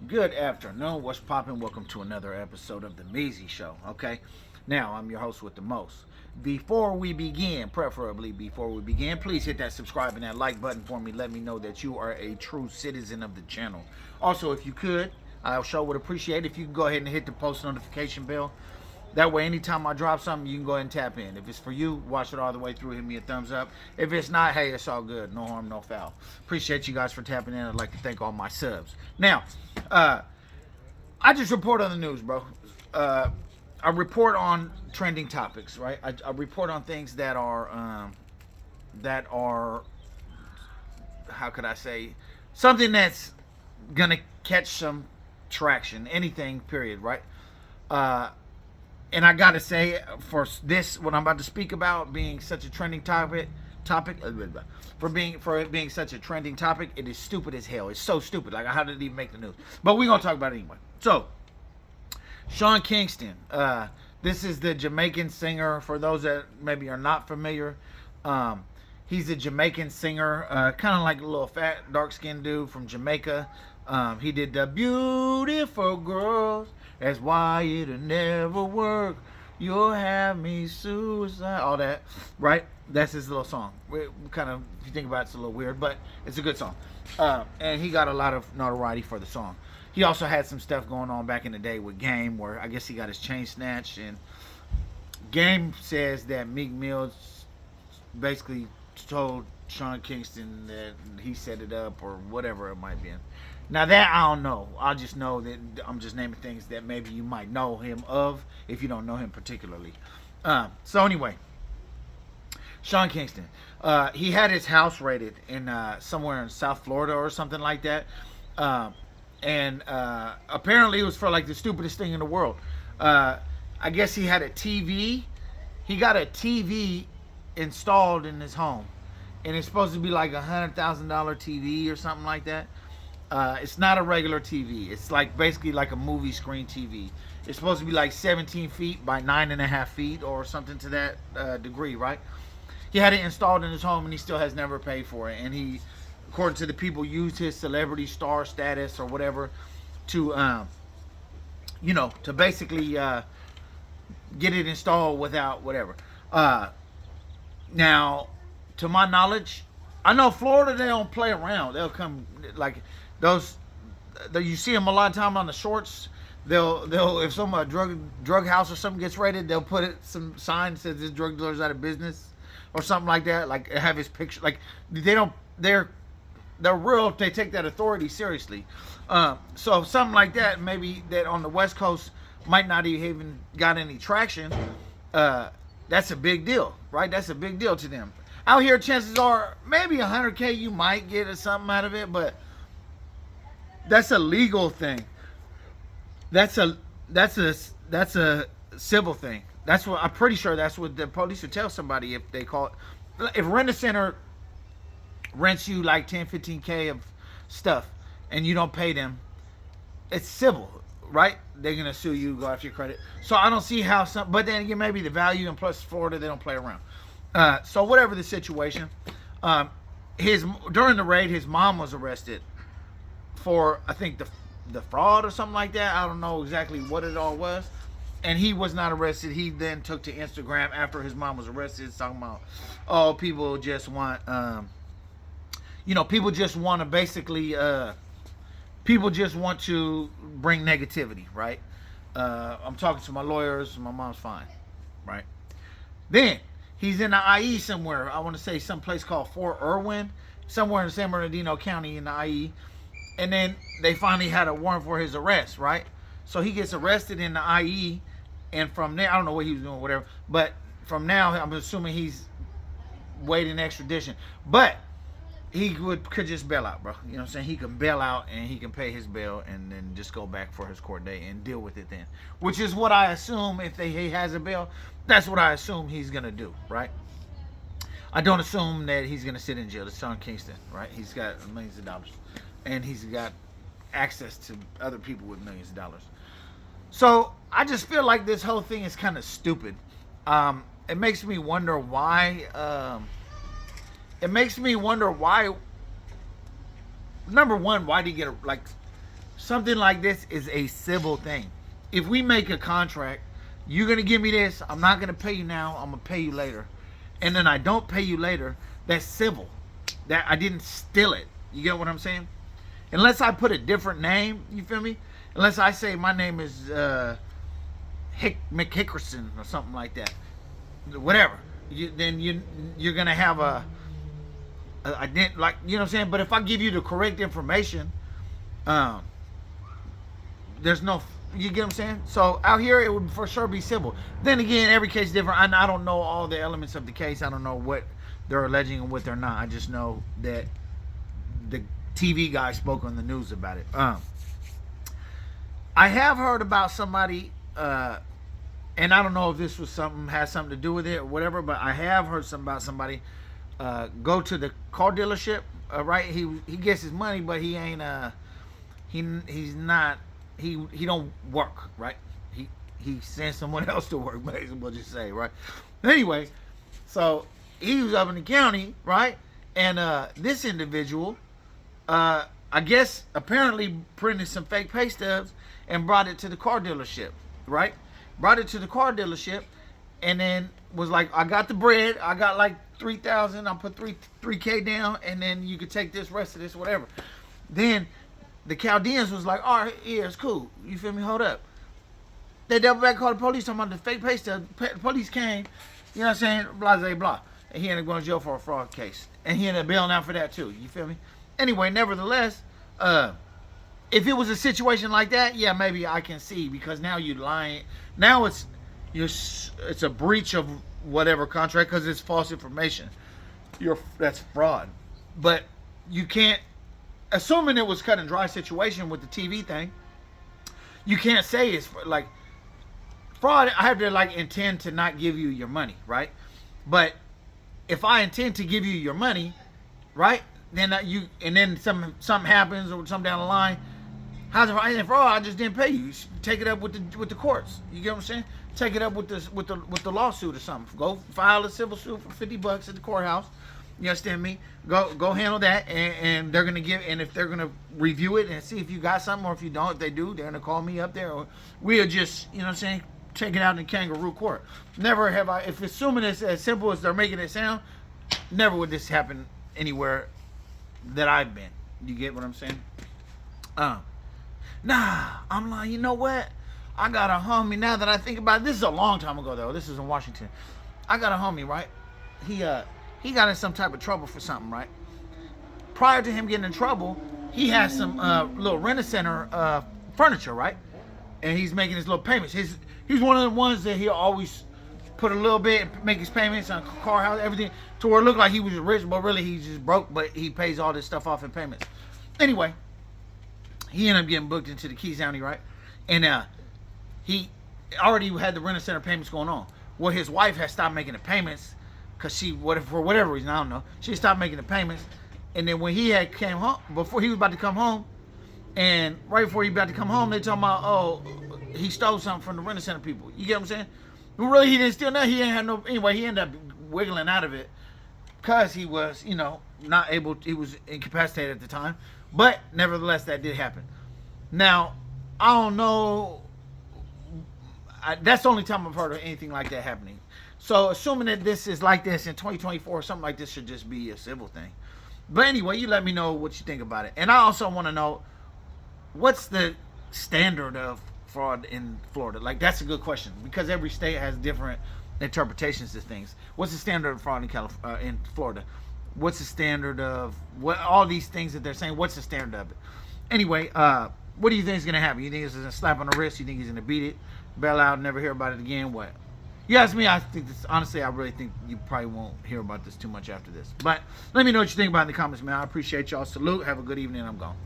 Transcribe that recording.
Good afternoon. What's poppin'? Welcome to another episode of the Measy Show. Okay, now I'm your host with the most. Before we begin, preferably before we begin, please hit that subscribe and that like button for me. Let me know that you are a true citizen of the channel. Also, if you could, I sure would appreciate if you can go ahead and hit the post notification bell. That way, anytime I drop something, you can go ahead and tap in. If it's for you, watch it all the way through. Hit me a thumbs up. If it's not, hey, it's all good. No harm, no foul. Appreciate you guys for tapping in. I'd like to thank all my subs. Now, I just report on the news, bro. I report on trending topics, right? I report on things that are how could I say something that's gonna catch some traction, anything, period, right? Uh, and I gotta say, for this, what I'm about to speak about being such a trending topic for it being such a trending topic, it is stupid as hell. It's so stupid. Like, how did it even make the news? But we're gonna talk about it anyway. So, Sean Kingston. This is the Jamaican singer. For those that maybe are not familiar, he's a Jamaican singer, kind of like a little fat, dark-skinned dude from Jamaica. He did the Beautiful Girls. That's why it'll never work. You'll have me suicide. All that, right? That's his little song. Kind of, if you think about it, it's a little weird, but it's a good song. And he got a lot of notoriety for the song. He also had some stuff going on back in the day with Game, where I guess he got his chain snatched. And Game says that Meek Mill basically told Sean Kingston that he set it up or whatever it might be. Now that I don't know. I just know that I'm just naming things that maybe you might know him of if you don't know him particularly. So anyway, Sean Kingston. He had his house raided in somewhere in South Florida or something like that. And apparently it was for like the stupidest thing in the world. I guess he had a TV. He got a TV installed in his home, and it's supposed to be like $100,000 TV or something like that. It's not a regular TV. It's like basically like a movie screen TV. It's supposed to be like 17 feet by 9.5 feet or something to that degree, right? He had it installed in his home, and he still has never paid for it. And he, according to the people, used his celebrity star status or whatever to, to basically get it installed without whatever. Now, to my knowledge, I know Florida, they don't play around. They'll come like those. You see them a lot of time on the shorts. They'll if some drug house or something gets raided, they'll put some sign that says this drug dealer's out of business or something like that. Like have his picture. Like they're real. They take that authority seriously. So something like that, maybe that on the West Coast might not even got any traction. That's a big deal, right? That's a big deal to them. Out here, chances are maybe 100K you might get something out of it, but that's a legal thing. That's a civil thing. That's what I'm pretty sure. That's what the police would tell somebody if they call it. If Rent-A-Center rents you like 10, 15K of stuff and you don't pay them, it's civil, right? They're gonna sue you, go after your credit. So I don't see how some. But then again, maybe the value, and plus Florida, they don't play around. So whatever the situation, during the raid, his mom was arrested for, I think, the fraud or something like that. I don't know exactly what it all was. And he was not arrested. He then took to Instagram after his mom was arrested, talking about, oh, people just want, people just want to basically, people just want to bring negativity, right? I'm talking to my lawyers. My mom's fine, right? Then he's in the IE somewhere. I want to say some place called Fort Irwin, somewhere in San Bernardino County in the IE. And then they finally had a warrant for his arrest, right? So he gets arrested in the IE, and from there, I don't know what he was doing, whatever. But from now, I'm assuming he's waiting extradition. But he could just bail out, bro. You know what I'm saying? He can bail out and he can pay his bail and then just go back for his court date and deal with it then. Which is what I assume if he has a bail. That's what I assume he's gonna do, right? I don't assume that he's gonna sit in jail. It's Sean Kingston, right? He's got millions of dollars, and he's got access to other people with millions of dollars. So I just feel like this whole thing is kind of stupid. It makes me wonder why. It makes me wonder why. Number one, why did he get something like this is a civil thing. If we make a contract, you're gonna give me this. I'm not gonna pay you now. I'm gonna pay you later, and then I don't pay you later. That's civil. That I didn't steal it. You get what I'm saying? Unless I put a different name, you feel me? Unless I say my name is McHickerson or something like that. Whatever. Then you're gonna have I didn't like, you know what I'm saying. But if I give you the correct information, there's no, you get what I'm saying. So out here it would for sure be civil. Then again, every case is different. I don't know all the elements of the case. I don't know what they're alleging and what they're not. I just know that the TV guy spoke on the news about it. I have heard about somebody, and I don't know if this was has something to do with it or whatever, but I have heard about somebody go to the car dealership. Right, he gets his money, but he ain't he's not he don't work. Right, he sends someone else to work. Basically, we'll just say, right. Anyway, so he was up in the county, right, and this individual, I guess, apparently printed some fake pay stubs and brought it to the car dealership, right? Brought it to the car dealership, and then was like, I got the bread. I got like 3,000. I put 3K down, and then you could take this, rest of this, whatever. Then the Chaldeans was like, all right, yeah, it's cool. You feel me? Hold up. They double back, called the police, talking about the fake pay stub. Police came, you know what I'm saying? Blah, blah, blah. And he ended up going to jail for a fraud case. And he ended up bailing out for that too. You feel me? Anyway, nevertheless, if it was a situation like that, yeah, maybe I can see, because now you're lying. Now it's a breach of whatever contract because it's false information. That's fraud. But you can't, assuming it was cut and dry situation with the TV thing, you can't say it's like fraud. I have to like intend to not give you your money, right? But if I intend to give you your money, right, then then something happens or something down the line. How's it fraud? I just didn't pay you. Take it up with the courts. You get what I'm saying? Take it up with the lawsuit or something. Go file a civil suit for $50 at the courthouse. You understand me? Go handle that, and they're gonna if they're gonna review it and see if you got something, or if you don't. If they do, they're gonna call me up there, or we'll just, you know what I'm saying, take it out in kangaroo court. Never have I. If assuming it's as simple as they're making it sound, never would this happen anywhere that I've been. You get what I'm saying? Nah, I'm like, you know what? I got a homie, now that I think about it. This is a long time ago, though. This is in Washington. I got a homie, right? He got in some type of trouble for something, right? Prior to him getting in trouble, he had some little rent-a-center furniture, right? And he's making his little payments. He's one of the ones that he'll always put a little bit and make his payments on car, house, everything, to where it looked like he was rich, but really he's just broke, but he pays all this stuff off in payments. Anyway, he ended up getting booked into the Keys County, right? And he already had the rent-a-center payments going on. Well, his wife had stopped making the payments because for whatever reason, I don't know, she stopped making the payments. And then when he had came home, before he was about to come home, and right before he was about to come home, they talking about, oh, he stole something from the rent-a-center people. You get what I'm saying? But really, he didn't steal nothing. He didn't have no. Anyway, he ended up wiggling out of it because he was, not able. He was incapacitated at the time. But nevertheless, that did happen. Now, I don't know. That's the only time I've heard of anything like that happening. So, assuming that this is like this in 2024, something like this should just be a civil thing. But anyway, you let me know what you think about it. And I also want to know, what's the standard of fraud in Florida? Like, that's a good question, because every state has different interpretations of things. What's the standard of fraud in Florida? What's the standard of all these things that they're saying? What's the standard of it? Anyway, what do you think is going to happen? You think it's a slap on the wrist? You think he's going to beat it, bail out, never hear about it again? What? You ask me, I think this, honestly, I really think you probably won't hear about this too much after this. But let me know what you think about it in the comments, man. I appreciate y'all. Salute. Have a good evening. I'm gone.